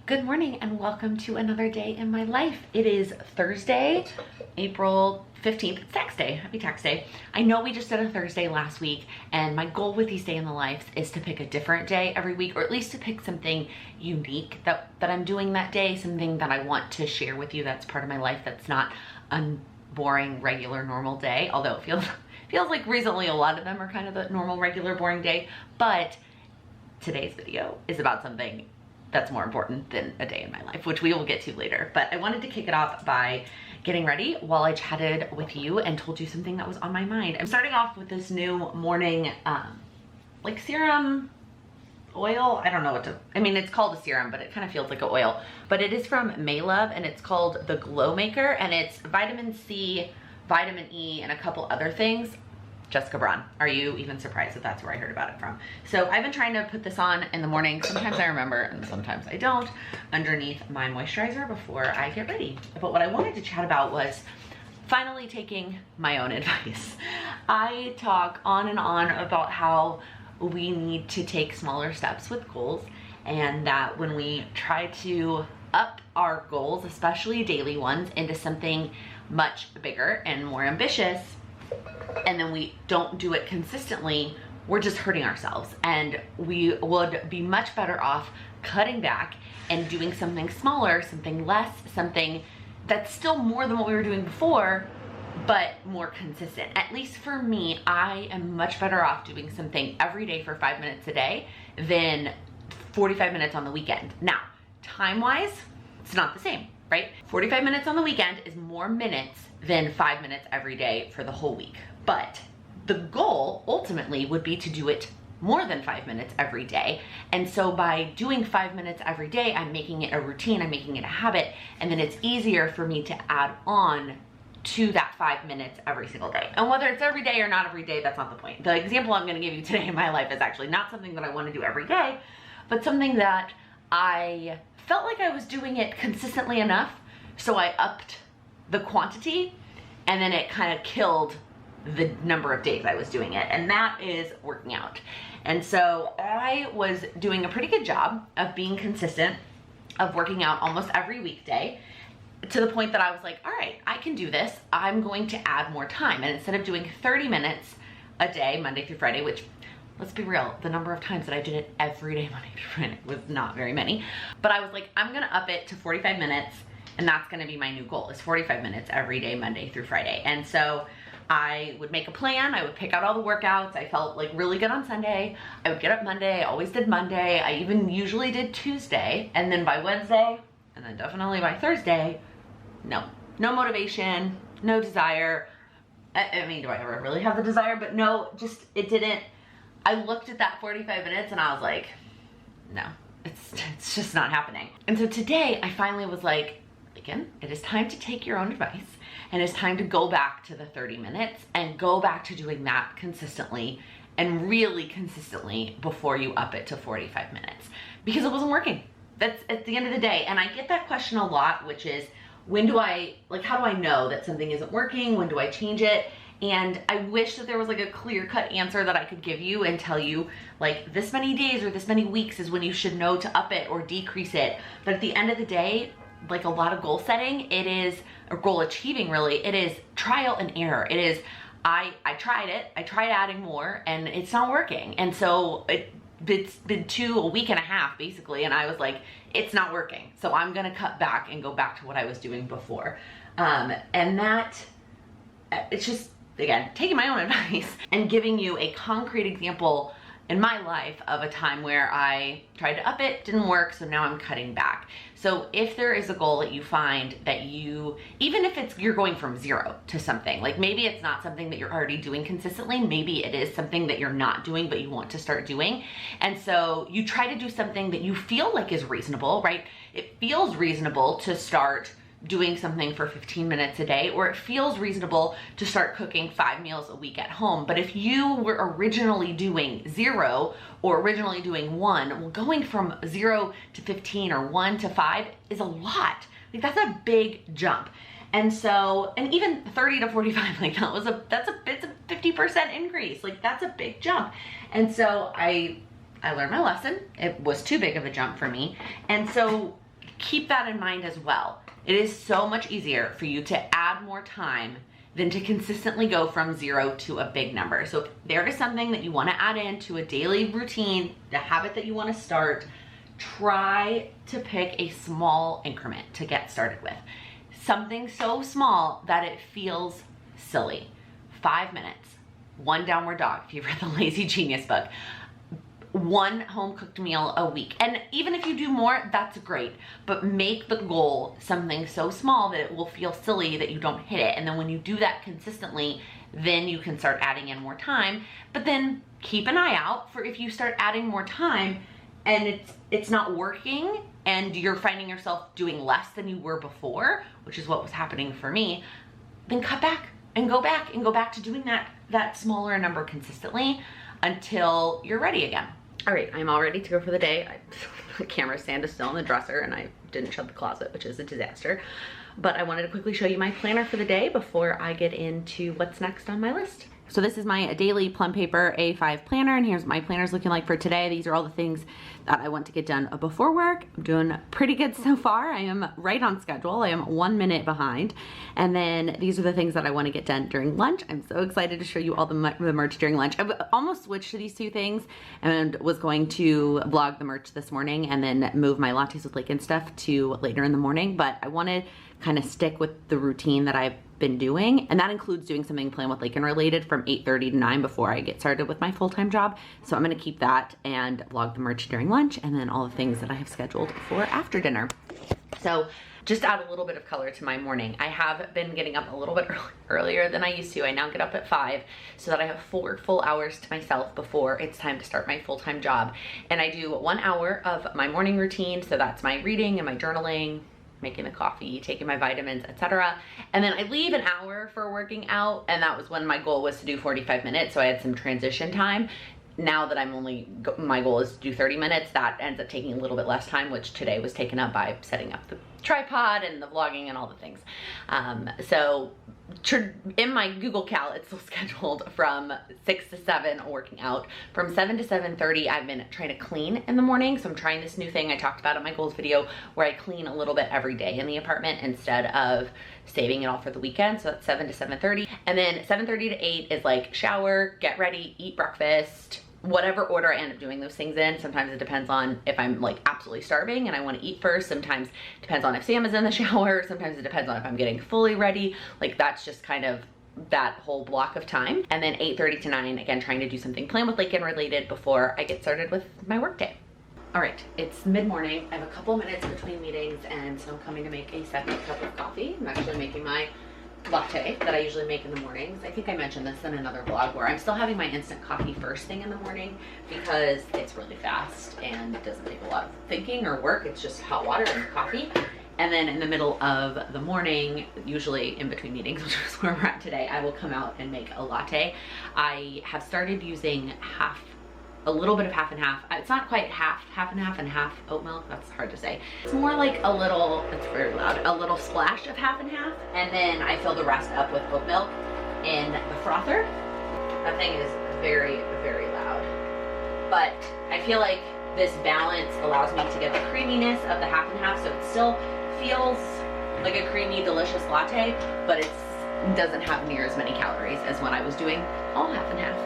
Good morning and welcome to another day in my life. It is Thursday, April 15th. It's tax day. Happy tax day. I know we just did a Thursday last week, and my goal with these day in the lives is to pick a different day every week, or at least to pick something unique that I'm doing that day, something that I want to share with you that's part of my life that's not a boring, regular, normal day, although it feels like recently a lot of them are kind of the normal, regular, boring day. But today's video is about something that's more important than a day in my life, which we will get to later. But I wanted to kick it off by getting ready while I chatted with you and told you something that was on my mind. I'm starting off with this new morning, like serum oil. I don't know it's called a serum, but it kind of feels like an oil. But it is from Maylove, and it's called the Glow Maker, and it's vitamin C, vitamin E, and a couple other things. Jessica Braun. Are you even surprised that that's where I heard about it from? So I've been trying to put this on in the morning. Sometimes I remember and sometimes I don't, underneath my moisturizer before I get ready. But what I wanted to chat about was finally taking my own advice. I talk on and on about how we need to take smaller steps with goals, and that when we try to up our goals, especially daily ones, into something much bigger and more ambitious, and then we don't do it consistently, we're just hurting ourselves. And we would be much better off cutting back and doing something smaller, something less, something that's still more than what we were doing before, but more consistent. At least for me, I am much better off doing something every day for 5 minutes a day than 45 minutes on the weekend. Now, time-wise, it's not the same, right? 45 minutes on the weekend is more minutes than 5 minutes every day for the whole week. But the goal ultimately would be to do it more than 5 minutes every day. And so by doing 5 minutes every day, I'm making it a routine, I'm making it a habit, and then it's easier for me to add on to that 5 minutes every single day. And whether it's every day or not every day, that's not the point. The example I'm gonna give you today in my life is actually not something that I wanna do every day, but something that I felt like I was doing it consistently enough, so I upped the quantity, and then it kind of killed the number of days I was doing it, and that is working out. And so I was doing a pretty good job of being consistent, of working out almost every weekday, to the point that I was like, all right, I can do this. I'm going to add more time. And instead of doing 30 minutes a day, Monday through Friday, which, let's be real, the number of times that I did it every day, Monday through Friday, was not very many. But I was like, I'm gonna up it to 45 minutes, and that's gonna be my new goal, is 45 minutes every day, Monday through Friday. And so I would make a plan, I would pick out all the workouts. I felt like really good on Sunday. I would get up Monday, I always did Monday. I even usually did Tuesday, and then by Wednesday, and then definitely by Thursday, no motivation, no desire. I mean, do I ever really have the desire? But no, just, it didn't. I looked at that 45 minutes and I was like, no, it's just not happening. And so today I finally was like, again, it is time to take your own advice, and it's time to go back to the 30 minutes and go back to doing that consistently, and really consistently, before you up it to 45 minutes, because it wasn't working. That's at the end of the day. And I get that question a lot, which is, how do I know that something isn't working? When do I change it? And I wish that there was like a clear-cut answer that I could give you and tell you, like, this many days or this many weeks is when you should know to up it or decrease it. But at the end of the day, like a lot of goal setting, it is, or goal achieving really, it is trial and error. It is, I tried it, I tried adding more, and it's not working. And so it's been a week and a half basically, and I was like, it's not working. So I'm gonna cut back and go back to what I was doing before. And that, it's just, again, taking my own advice and giving you a concrete example in my life of a time where I tried to up it, didn't work, so now I'm cutting back. So if there is a goal that you find that you, even if you're going from 0 to something, like maybe it's not something that you're already doing consistently, maybe it is something that you're not doing but you want to start doing, and so you try to do something that you feel like is reasonable, right? It feels reasonable to start doing something for 15 minutes a day, or it feels reasonable to start cooking 5 meals a week at home. But if you were originally doing 0 or originally doing 1, well, going from 0 to 15 or 1 to 5 is a lot. Like, that's a big jump. And so, and even 30 to 45, like it's a 50% increase. Like, that's a big jump. And so I learned my lesson. It was too big of a jump for me. And so keep that in mind as well. It is so much easier for you to add more time than to consistently go from 0 to a big number. So if there is something that you want to add into a daily routine, the habit that you want to start, try to pick a small increment to get started with. Something so small that it feels silly. 5 minutes, 1 downward dog, if you've read the Lazy Genius book, 1 home cooked meal a week. And even if you do more, that's great, but make the goal something so small that it will feel silly that you don't hit it. And then when you do that consistently, then you can start adding in more time. But then keep an eye out for if you start adding more time and it's not working and you're finding yourself doing less than you were before, which is what was happening for me, then cut back and go back to doing that smaller number consistently until you're ready again. All right, I'm all ready to go for the day. The camera stand is still in the dresser and I didn't shut the closet, which is a disaster. But I wanted to quickly show you my planner for the day before I get into what's next on my list. So this is my daily plum paper A5 planner, and here's what my planner's looking like for today. These are all the things that I want to get done before work. I'm doing pretty good so far. I am right on schedule. I am 1 minute behind. And then these are the things that I want to get done during lunch. I'm so excited to show you all the merch during lunch. I've almost switched to these 2 things and was going to vlog the merch this morning and then move my Lattes with Laken stuff to later in the morning. But I want to kind of stick with the routine that I've been doing, and that includes doing something Planwithlaken related from 8:30 to 9 before I get started with my full-time job. So I'm gonna keep that and vlog the merch during lunch and then all the things that I have scheduled for after dinner. So just add a little bit of color to my morning. I have been getting up a little bit earlier than I used to. I now get up at 5 so that I have 4 full hours to myself before it's time to start my full-time job. And I do 1 hour of my morning routine. So that's my reading and my journaling, making the coffee, taking my vitamins, etc. And then I leave an hour for working out, and that was when my goal was to do 45 minutes, so I had some transition time. Now that my goal is to do 30 minutes, that ends up taking a little bit less time, which today was taken up by setting up the tripod and the vlogging and all the things. So in my Google Cal, it's still scheduled from 6 to 7 working out. From 7 to 7:30, I've been trying to clean in the morning. So I'm trying this new thing I talked about in my goals video where I clean a little bit every day in the apartment instead of saving it all for the weekend. So that's 7 to 7:30. And then 7:30 to 8 is like shower, get ready, eat breakfast, whatever order I end up doing those things in. Sometimes it depends on if I'm like absolutely starving and I want to eat first. Sometimes it depends on if Sam is in the shower. Sometimes it depends on if I'm getting fully ready. Like that's just kind of that whole block of time. And then 8:30 to 9, again, trying to do something Planwithlaken related before I get started with my work day. All right, it's mid-morning. I have a couple minutes between meetings, and so I'm coming to make a second cup of coffee. I'm actually making my latte that I usually make in the mornings. I think I mentioned this in another vlog where I'm still having my instant coffee first thing in the morning because it's really fast and it doesn't take a lot of thinking or work. It's just hot water and coffee. And then in the middle of the morning, usually in between meetings, which is where we're at today, I will come out and make a latte. I have started using a little bit of half and half. It's not quite half and half oat milk. That's hard to say. It's more like a little, it's very loud, a little splash of half and half. And then I fill the rest up with oat milk in the frother. That thing is very, very loud. But I feel like this balance allows me to get the creaminess of the half and half. So it still feels like a creamy, delicious latte, but it doesn't have near as many calories as when I was doing all half and half.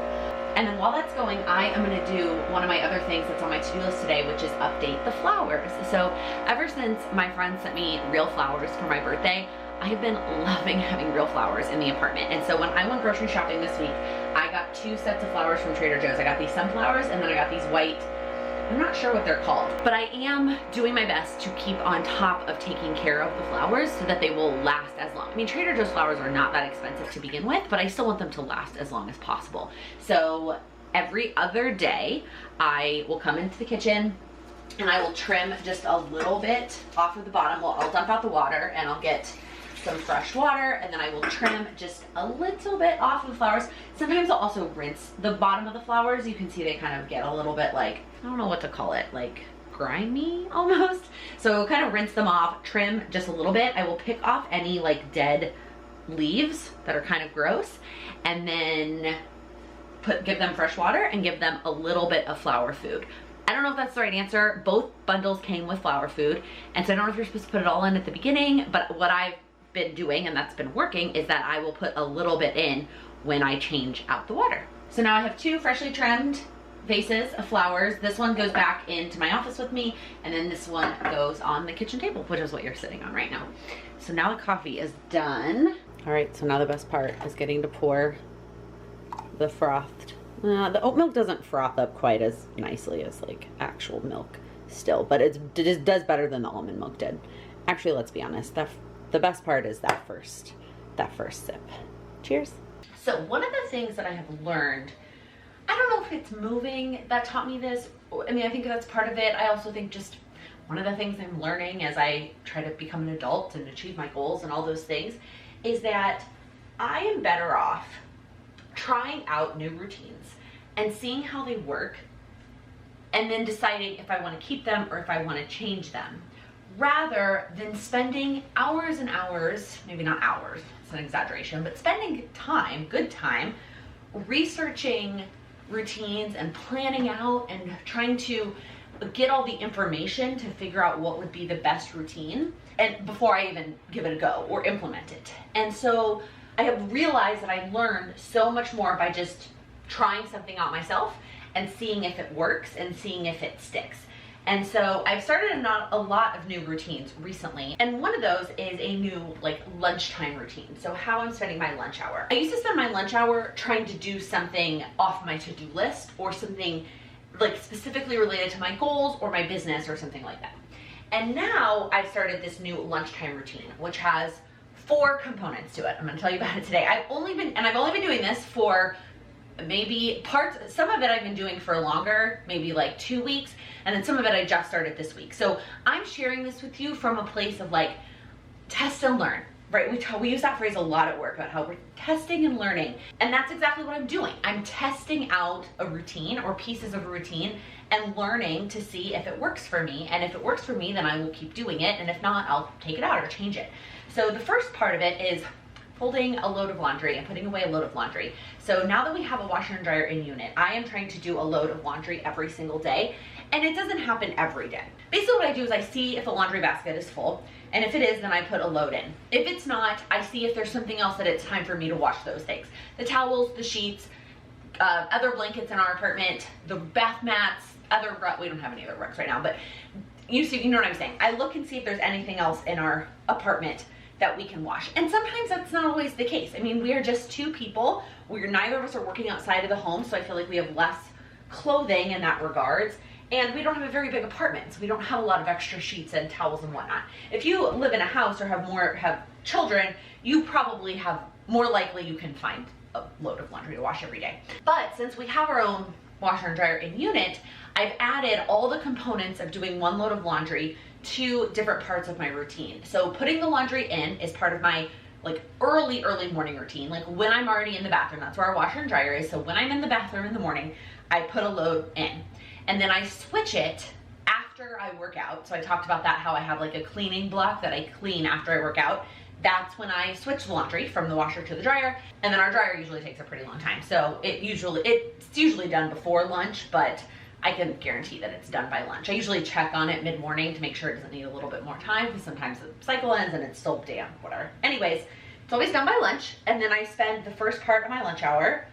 And then while that's going, I am gonna do one of my other things that's on my to-do list today, which is update the flowers. So ever since my friend sent me real flowers for my birthday, I have been loving having real flowers in the apartment. And so when I went grocery shopping this week, I got 2 sets of flowers from Trader Joe's. I got these sunflowers and then I got these white, I'm not sure what they're called, but I am doing my best to keep on top of taking care of the flowers so that they will last as long. I mean, Trader Joe's flowers are not that expensive to begin with, but I still want them to last as long as possible. So every other day, I will come into the kitchen and I will trim just a little bit off of the bottom. Well, I'll dump out the water and I'll get some fresh water, and then I will trim just a little bit off of the flowers. Sometimes I'll also rinse the bottom of the flowers. You can see they kind of get a little bit like, I don't know what to call it, like grimy almost. So kind of rinse them off, trim just a little bit. I will pick off any like dead leaves that are kind of gross, and then give them fresh water and give them a little bit of flower food. I don't know if that's the right answer. Both bundles came with flour food, and so I don't know if you're supposed to put it all in at the beginning, but what I've been doing, and that's been working, is that I will put a little bit in when I change out the water. So now I have 2 freshly trimmed vases of flowers. This one goes back into my office with me, and then this one goes on the kitchen table, which is what you're sitting on right now. So now the coffee is done. All right, so now the best part is getting to pour the frothed. The oat milk doesn't froth up quite as nicely as like actual milk still, but it does better than the almond milk did. Actually, let's be honest, the best part is that first sip. Cheers. So one of the things that I have learned, I don't know if it's moving that taught me this. I mean, I think that's part of it. I also think just one of the things I'm learning as I try to become an adult and achieve my goals and all those things is that I am better off trying out new routines and seeing how they work and then deciding if I want to keep them or if I want to change them, rather than spending hours and hours, maybe not hours, it's an exaggeration, but spending time, good time, researching routines and planning out and trying to get all the information to figure out what would be the best routine and before I even give it a go or implement it. And so I have realized that I learned so much more by just trying something out myself and seeing if it works and seeing if it sticks. And so I've started a lot of new routines recently. And one of those is a new like lunchtime routine. So how I'm spending my lunch hour. I used to spend my lunch hour trying to do something off my to-do list or something like specifically related to my goals or my business or something like that. And now I've started this new lunchtime routine, which has 4 components to it. I'm gonna tell you about it today. I've only been doing this for maybe some of it I've been doing for longer, maybe like 2 weeks, and then some of it I just started this week. So I'm sharing this with you from a place of like test and learn, right? We use that phrase a lot at work about how we're testing and learning, and that's exactly what I'm doing. I'm testing out a routine or pieces of a routine and learning to see if it works for me, and if it works for me, then I will keep doing it, and if not, I'll take it out or change it. So the first part of it is folding a load of laundry and putting away a load of laundry. So now that we have a washer and dryer in unit, I am trying to do a load of laundry every single day, and it doesn't happen every day. Basically what I do is I see if the laundry basket is full, and if it is, then I put a load in. If it's not, I see if there's something else that it's time for me to wash those things. The towels, the sheets, other blankets in our apartment, the bath mats, we don't have any other rugs right now, but you know what I'm saying. I look and see if there's anything else in our apartment that we can wash. And sometimes that's not always the case. I mean, we are just 2 people. Neither of us are working outside of the home, so I feel like we have less clothing in that regards. And we don't have a very big apartment, so we don't have a lot of extra sheets and towels and whatnot. If you live in a house or have children, you probably have more likely you can find a load of laundry to wash every day. But since we have our own washer and dryer in unit, I've added all the components of doing 1 load of laundry to different parts of my routine. So putting the laundry in is part of my like early morning routine. Like when I'm already in the bathroom, that's where our washer and dryer is. So when I'm in the bathroom in the morning, I put a load in, and then I switch it after I work out. So I talked about that, how I have like a cleaning block that I clean after I work out. That's when I switch the laundry from the washer to the dryer, and then our dryer usually takes a pretty long time. So it's usually done before lunch, but I can guarantee that it's done by lunch. I usually check on it mid-morning to make sure it doesn't need a little bit more time, because sometimes the cycle ends and it's still damp, whatever. Anyways, it's always done by lunch, and then I spend the first part of my lunch hour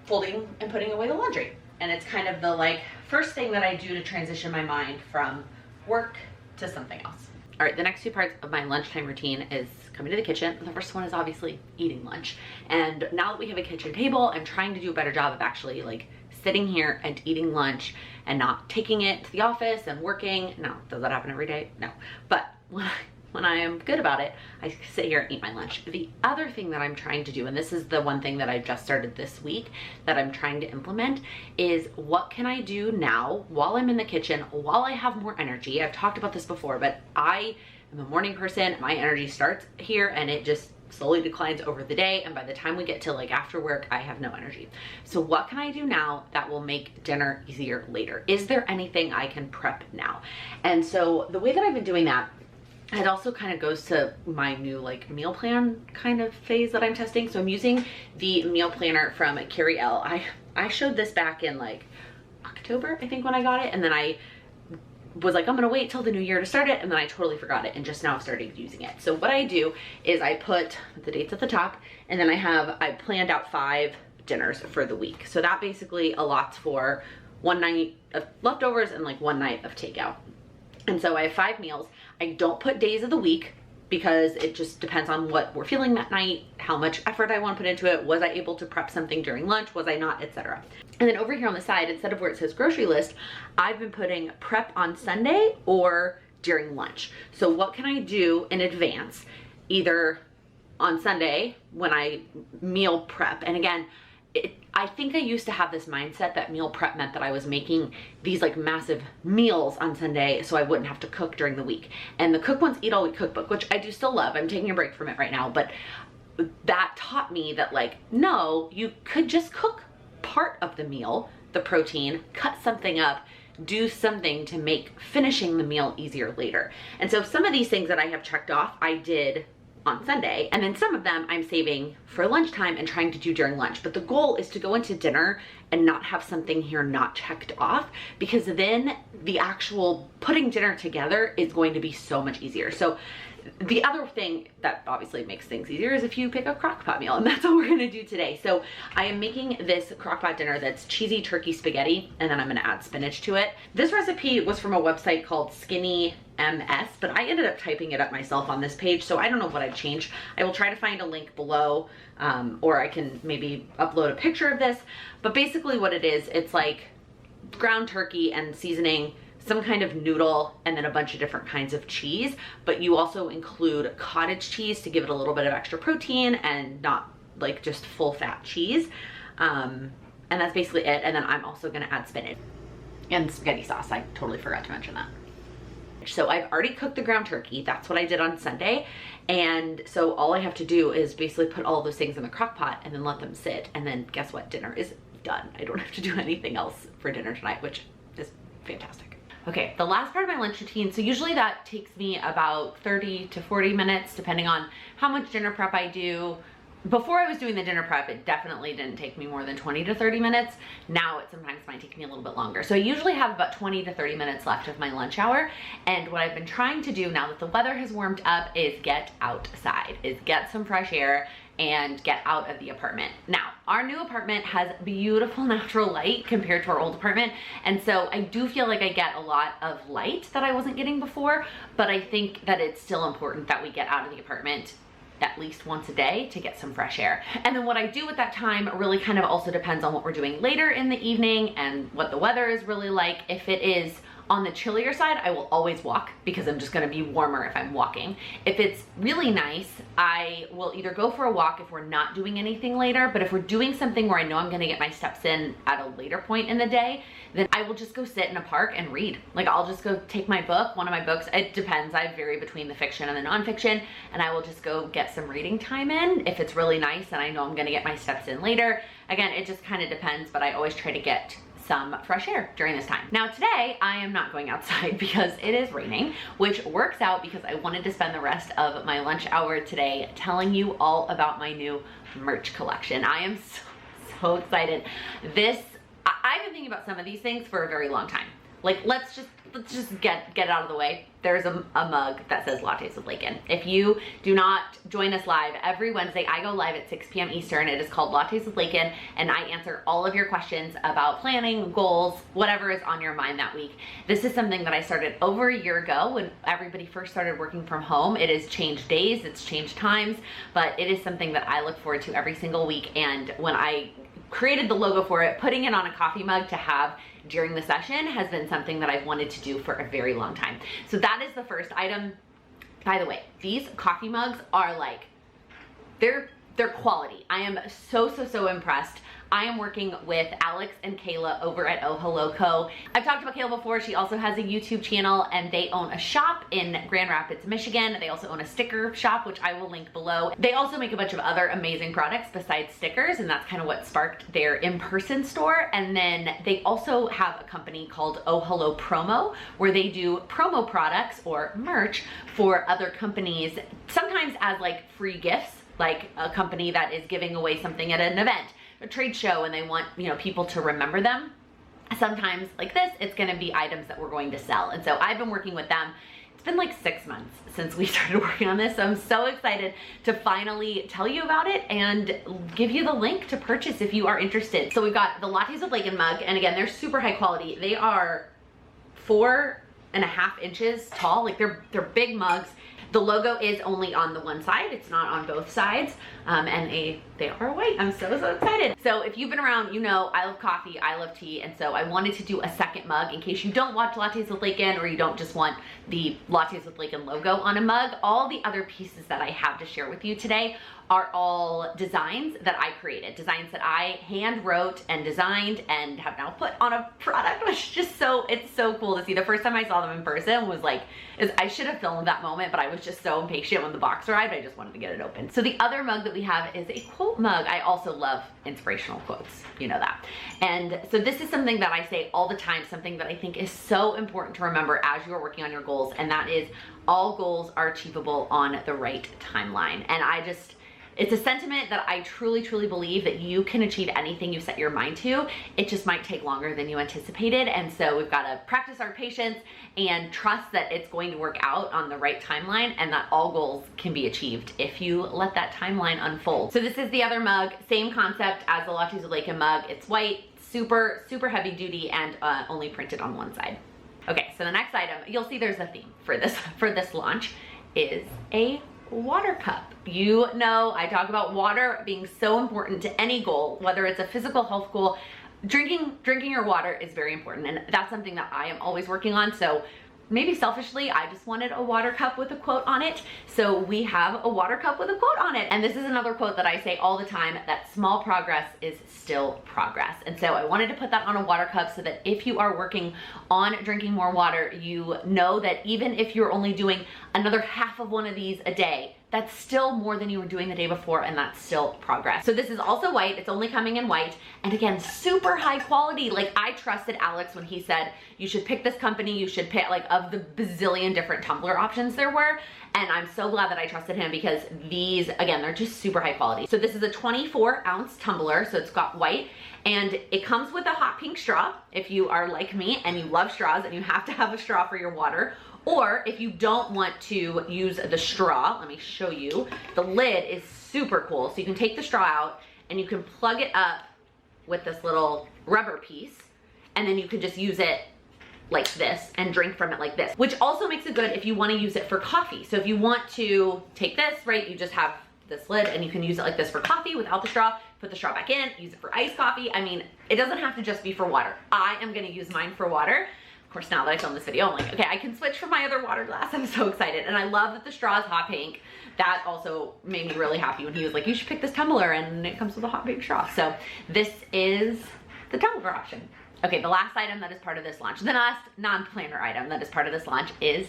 folding and putting away the laundry. And it's kind of the like first thing that I do to transition my mind from work to something else. All right, the next 2 parts of my lunchtime routine is coming to the kitchen. The first one is obviously eating lunch. And now that we have a kitchen table, I'm trying to do a better job of actually like sitting here and eating lunch and not taking it to the office and working. No, does that happen every day? No. But when I am good about it, I sit here and eat my lunch. The other thing that I'm trying to do, and this is the one thing that I've just started this week that I'm trying to implement, is what can I do now while I'm in the kitchen, while I have more energy? I've talked about this before, but I am a morning person. My energy starts here and it just slowly declines over the day, and by the time we get to like after work, I have no energy. So what can I do now that will make dinner easier later? Is there anything I can prep now? And so the way that I've been doing that, it also kind of goes to my new like meal plan kind of phase that I'm testing. So I'm using the meal planner from Carrie L. I showed this back in like October, I think, when I got it. And then I was like, I'm gonna wait till the new year to start it, and then I totally forgot it and just now started using it. So what I do is I put the dates at the top, and then I planned out 5 dinners for the week. So that basically allots for 1 night of leftovers and like 1 night of takeout. And so I have 5 meals. I don't put days of the week because it just depends on what we're feeling that night, how much effort I want to put into it. Was I able to prep something during lunch? Was I not, etc. And then over here on the side, instead of where it says grocery list, I've been putting prep on Sunday or during lunch. So what can I do in advance, either on Sunday when I meal prep? And again, I think I used to have this mindset that meal prep meant that I was making these like massive meals on Sunday so I wouldn't have to cook during the week. And the Cook Once Eat All Week cookbook, which I do still love, I'm taking a break from it right now, but that taught me that like, no, you could just cook part of the meal, the protein, cut something up, do something to make finishing the meal easier later. And so some of these things that I have checked off, I did on Sunday, and then some of them I'm saving for lunchtime and trying to do during lunch. But the goal is to go into dinner and not have something here not checked off, because then the actual putting dinner together is going to be so much easier. So the other thing that obviously makes things easier is if you pick a crock pot meal, and that's what we're gonna do today. So I am making this crock pot dinner that's cheesy turkey spaghetti, and then I'm gonna add spinach to it. This recipe was from a website called Skinny MS, but I ended up typing it up myself on this page, so I don't know what I've changed. I will try to find a link below, or I can maybe upload a picture of this. But basically what it is, it's like ground turkey and seasoning, some kind of noodle, and then a bunch of different kinds of cheese. But you also include cottage cheese to give it a little bit of extra protein and not like just full fat cheese. And that's basically it. And then I'm also gonna add spinach and spaghetti sauce. I totally forgot to mention that. So I've already cooked the ground turkey. That's what I did on Sunday. And so all I have to do is basically put all those things in the crock pot and then let them sit. And then guess what? Dinner is done. I don't have to do anything else for dinner tonight, which is fantastic. Okay, the last part of my lunch routine. So usually that takes me about 30 to 40 minutes, depending on how much dinner prep I do. Before I was doing the dinner prep, it definitely didn't take me more than 20 to 30 minutes. Now it sometimes might take me a little bit longer. So I usually have about 20 to 30 minutes left of my lunch hour. And what I've been trying to do now that the weather has warmed up is get outside, is get some fresh air and get out of the apartment. Now, our new apartment has beautiful natural light compared to our old apartment. And so I do feel like I get a lot of light that I wasn't getting before, but I think that it's still important that we get out of the apartment at least once a day to get some fresh air. And then what I do at that time really kind of also depends on what we're doing later in the evening and what the weather is really like. If it is on the chillier side, I will always walk because I'm just gonna be warmer if I'm walking. If it's really nice, I will either go for a walk if we're not doing anything later, but if we're doing something where I know I'm gonna get my steps in at a later point in the day, then I will just go sit in a park and read. Like I'll just go take my book, one of my books, it depends, I vary between the fiction and the nonfiction, and I will just go get some reading time in if it's really nice and I know I'm gonna get my steps in later. Again, it just kind of depends, but I always try to get some fresh air during this time. Now today, I am not going outside because it is raining, which works out because I wanted to spend the rest of my lunch hour today telling you all about my new merch collection. I am so excited. I've been thinking about some of these things for a very long time. Like, let's just get it out of the way. There's a mug that says Lattes with Laken. If you do not join us live, every Wednesday I go live at 6 p.m. Eastern. It is called Lattes with Laken, and I answer all of your questions about planning, goals, whatever is on your mind that week. This is something that I started over a year ago when everybody first started working from home. It has changed days, it's changed times, but it is something that I look forward to every single week. And when I created the logo for it, putting it on a coffee mug to have during the session has been something that I've wanted to do for a very long time. So that is the first item. By the way, these coffee mugs are like, they're quality. I am so impressed. I am working with Alex and Kayla over at Oh Hello Co. I've talked about Kayla before. She also has a YouTube channel and they own a shop in Grand Rapids, Michigan. They also own a sticker shop, which I will link below. They also make a bunch of other amazing products besides stickers, and that's kind of what sparked their in-person store. And then they also have a company called Oh Hello Promo, where they do promo products or merch for other companies, sometimes as like free gifts, like a company that is giving away something at an event, a trade show, and they want, you know, people to remember them. Sometimes like this, it's gonna be items that we're going to sell. And so I've been working with them. It's been like 6 months since we started working on this, so I'm so excited to finally tell you about it and give you the link to purchase if you are interested. So we've got the Lattes with Laken mug, and again, they're super high quality. They are 4.5 inches tall, like they're big mugs. The logo is only on the one side, it's not on both sides, and they are white. I'm so excited. So if you've been around, you know I love coffee, I love tea, and so I wanted to do a second mug in case you don't watch Lattes with Laken or you don't just want the Lattes with Laken logo on a mug. All the other pieces that I have to share with you today are all designs that I created, designs that I hand wrote and designed and have now put on a product, which is just it's so cool to see. The first time I saw them in person was like, I should have filmed that moment, but I was just so impatient when the box arrived. I just wanted to get it open. So the other mug that we have is a quote mug. I also love inspirational quotes, you know that. And so this is something that I say all the time, something that I think is so important to remember as you are working on your goals, and that is all goals are achievable on the right timeline. And it's a sentiment that I truly believe that you can achieve anything you set your mind to. It just might take longer than you anticipated. And so we've got to practice our patience and trust that it's going to work out on the right timeline, and that all goals can be achieved if you let that timeline unfold. So this is the other mug, same concept as the Lattes with Laken mug. It's white, super heavy duty, and only printed on one side. Okay, so the next item, you'll see there's a theme for this launch, is a water cup. You know I talk about water being so important to any goal, whether it's a physical health goal. Drinking your water is very important, and that's something that I am always working on. So maybe selfishly, I just wanted a water cup with a quote on it. So we have a water cup with a quote on it. And this is another quote that I say all the time, that small progress is still progress. And so I wanted to put that on a water cup so that if you are working on drinking more water, you know that even if you're only doing another half of one of these a day, that's still more than you were doing the day before, and that's still progress. So this is also white, it's only coming in white, and again, super high quality. Like, I trusted Alex when he said, you should pick this company, you should pick, like, of the bazillion different tumbler options there were, and I'm so glad that I trusted him because these, again, they're just super high quality. So this is a 24-ounce tumbler, so it's got white, and it comes with a hot pink straw if you are like me and you love straws and you have to have a straw for your water. Or if you don't want to use the straw, let me show you. The lid is super cool. So you can take the straw out and you can plug it up with this little rubber piece, and then you can just use it like this and drink from it like this, which also makes it good if you want to use it for coffee. So if you want to take this, right, you just have this lid and you can use it like this for coffee without the straw, put the straw back in, use it for iced coffee. I mean, it doesn't have to just be for water. I am going to use mine for water. Of course, now that I filmed this video, I'm like, okay, I can switch from my other water glass. I'm so excited. And I love that the straw is hot pink. That also made me really happy when he was like, you should pick this tumbler, and it comes with a hot pink straw. So this is the tumbler option. Okay, the last item that is part of this launch, the last non-planner item that is part of this launch is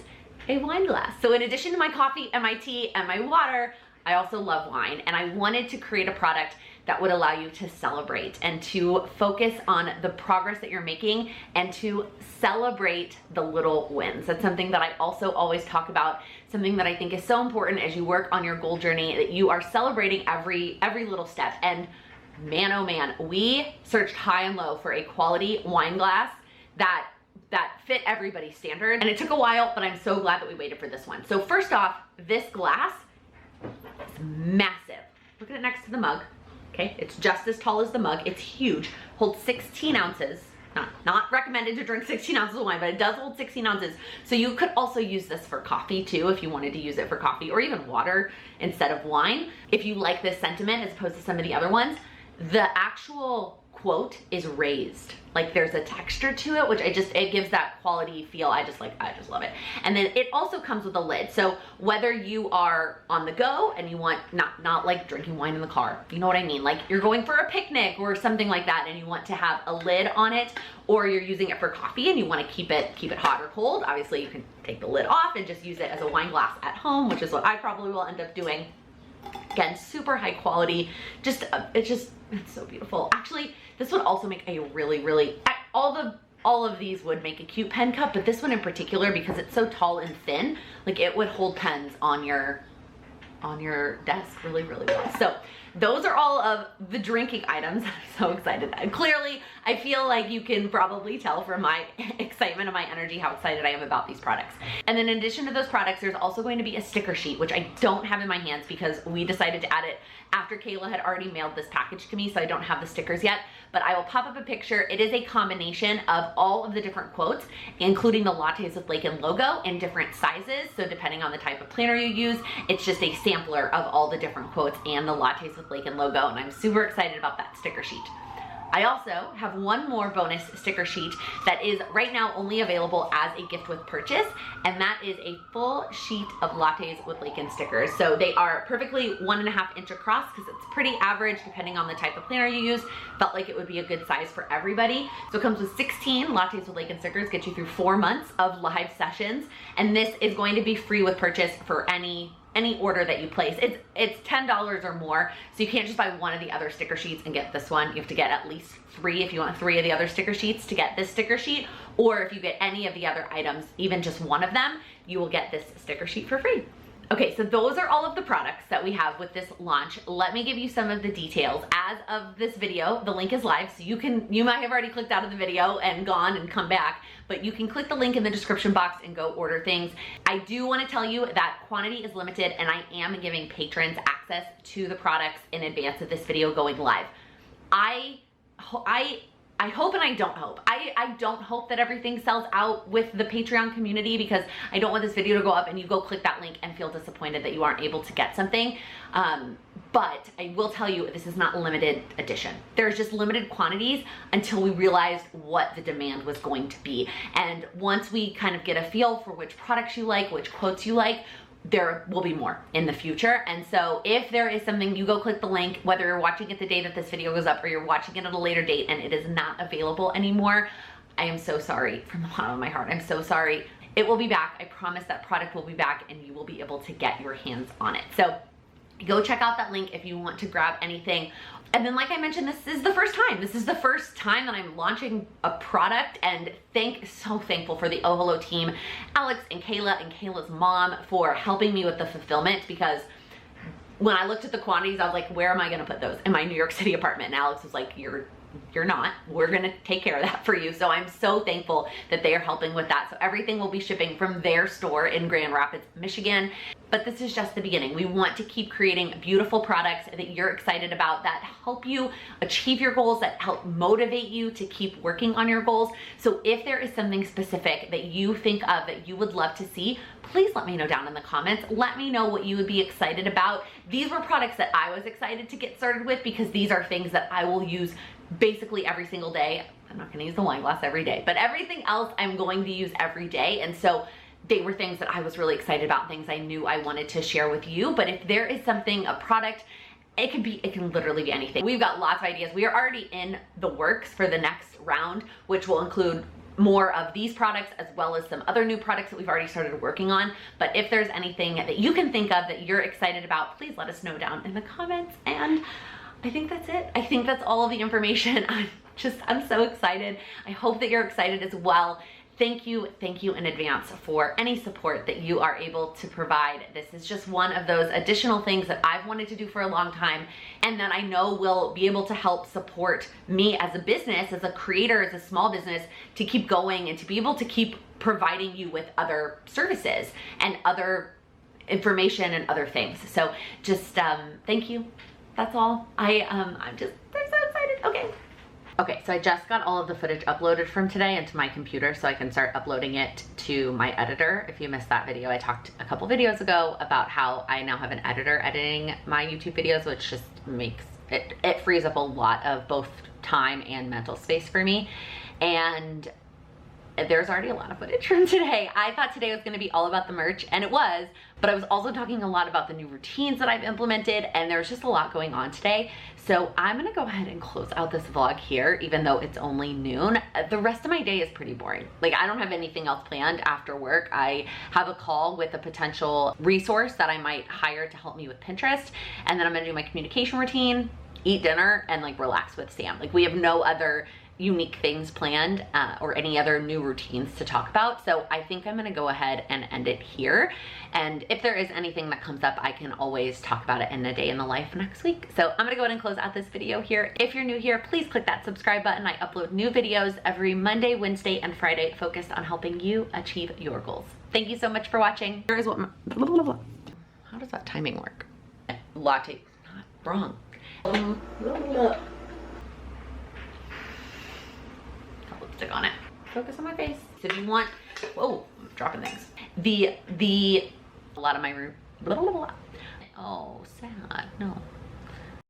a wine glass. So in addition to my coffee and my tea and my water, I also love wine, and I wanted to create a product that would allow you to celebrate and to focus on the progress that you're making and to celebrate the little wins. That's something that I also always talk about, something that I think is so important as you work on your goal journey, that you are celebrating every little step. And man, oh man, we searched high and low for a quality wine glass that fit everybody's standard. And it took a while, but I'm so glad that we waited for this one. So first off, this glass is massive. Look at it next to the mug. Okay, it's just as tall as the mug. It's huge, holds 16 ounces. Not recommended to drink 16 ounces of wine, but it does hold 16 ounces. So you could also use this for coffee too, if you wanted to use it for coffee, or even water instead of wine. If you like this sentiment as opposed to some of the other ones, the actual quote is raised. Like, there's a texture to it, which it gives that quality feel. I just love it. And then it also comes with a lid. So whether you are on the go and you want, not like drinking wine in the car, you know what I mean? Like, you're going for a picnic or something like that and you want to have a lid on it, or you're using it for coffee and you want to keep it hot or cold. Obviously you can take the lid off and just use it as a wine glass at home, which is what I probably will end up doing. Again, super high quality. It's so beautiful. Actually, this would also make a really, all of these would make a cute pen cup, but this one in particular, because it's so tall and thin, like, it would hold pens on your desk really well. So those are all of the drinking items. I'm so excited. And clearly, I feel like you can probably tell from my excitement and my energy how excited I am about these products. And then in addition to those products, there's also going to be a sticker sheet, which I don't have in my hands because we decided to add it after Kayla had already mailed this package to me, so I don't have the stickers yet, but I will pop up a picture. It is a combination of all of the different quotes, including the Lattes with Laken logo in different sizes. So depending on the type of planner you use, it's just a sampler of all the different quotes and the Lattes with Laken logo, and I'm super excited about that sticker sheet. I also have one more bonus sticker sheet that is right now only available as a gift with purchase, and that is a full sheet of Lattes with Laken stickers. So they are perfectly 1.5 inch across because it's pretty average depending on the type of planner you use. Felt like it would be a good size for everybody. So it comes with 16 Lattes with Laken stickers, get you through 4 months of live sessions, and this is going to be free with purchase for any order that you place. It's $10 or more, so you can't just buy one of the other sticker sheets and get this one. You have to get at least 3 if you want 3 of the other sticker sheets to get this sticker sheet, or if you get any of the other items, even just one of them, you will get this sticker sheet for free. Okay, so those are all of the products that we have with this launch. Let me give you some of the details. As of this video, the link is live, so you might have already clicked out of the video and gone and come back, but you can click the link in the description box and go order things. I do want to tell you that quantity is limited, and I am giving patrons access to the products in advance of this video going live. I hope and I don't hope. I don't hope that everything sells out with the Patreon community, because I don't want this video to go up and you go click that link and feel disappointed that you aren't able to get something. But I will tell you, this is not limited edition. There's just limited quantities until we realized what the demand was going to be. And once we kind of get a feel for which products you like, which quotes you like, there will be more in the future. And so if there is something, you go click the link, whether you're watching it the day that this video goes up or you're watching it at a later date and it is not available anymore, I am so sorry from the bottom of my heart. I'm so sorry. It will be back. I promise that product will be back and you will be able to get your hands on it. So go check out that link if you want to grab anything. And then, like I mentioned, this is the first time. This is the first time that I'm launching a product, and so thankful for the Oh Hello team, Alex and Kayla's mom, for helping me with the fulfillment, because when I looked at the quantities, I was like, where am I gonna put those? In my New York City apartment. And Alex was like, you're not. We're gonna take care of that for you. So I'm so thankful that they are helping with that. So everything will be shipping from their store in Grand Rapids, Michigan. But this is just the beginning. We want to keep creating beautiful products that you're excited about, that help you achieve your goals, that help motivate you to keep working on your goals. So if there is something specific that you think of that you would love to see, please let me know down in the comments. Let me know what you would be excited about. These were products that I was excited to get started with, because these are things that I will use basically every single day. I'm not gonna use the wine glass every day, but everything else I'm going to use every day. And so they were things that I was really excited about, things I knew I wanted to share with you. But if there is something, a product, it can literally be anything. We've got lots of ideas. We are already in the works for the next round, which will include more of these products as well as some other new products that we've already started working on. But if there's anything that you can think of that you're excited about, please let us know down in the comments. And I think that's it. I think that's all of the information. I'm so excited. I hope that you're excited as well. Thank you in advance for any support that you are able to provide. This is just one of those additional things that I've wanted to do for a long time, and that I know will be able to help support me as a business, as a creator, as a small business, to keep going and to be able to keep providing you with other services and other information and other things. So just thank you. That's all. I'm so excited. Okay, so I just got all of the footage uploaded from today into my computer so I can start uploading it to my editor. If you missed that video, I talked a couple videos ago about how I now have an editor editing my YouTube videos, which just makes it frees up a lot of both time and mental space for me. And there's already a lot of footage from today. I thought today was gonna be all about the merch, and it was, but I was also talking a lot about the new routines that I've implemented, and there's just a lot going on today. So I'm gonna go ahead and close out this vlog here, even though it's only noon. The rest of my day is pretty boring. Like, I don't have anything else planned after work. I have a call with a potential resource that I might hire to help me with Pinterest, and then I'm gonna do my communication routine, eat dinner, and like relax with Sam. Like, we have no other unique things planned or any other new routines to talk about. So I think I'm gonna go ahead and end it here. And if there is anything that comes up, I can always talk about it in a day in the life next week. So I'm gonna go ahead and close out this video here. If you're new here, please click that subscribe button. I upload new videos every Monday, Wednesday, and Friday focused on helping you achieve your goals. Thank you so much for watching. Here is what how does that timing work? Latte, not wrong. Got lipstick on it. Focus on my face. So if you want, whoa, I'm dropping things. A lot of my room, oh, sad, no.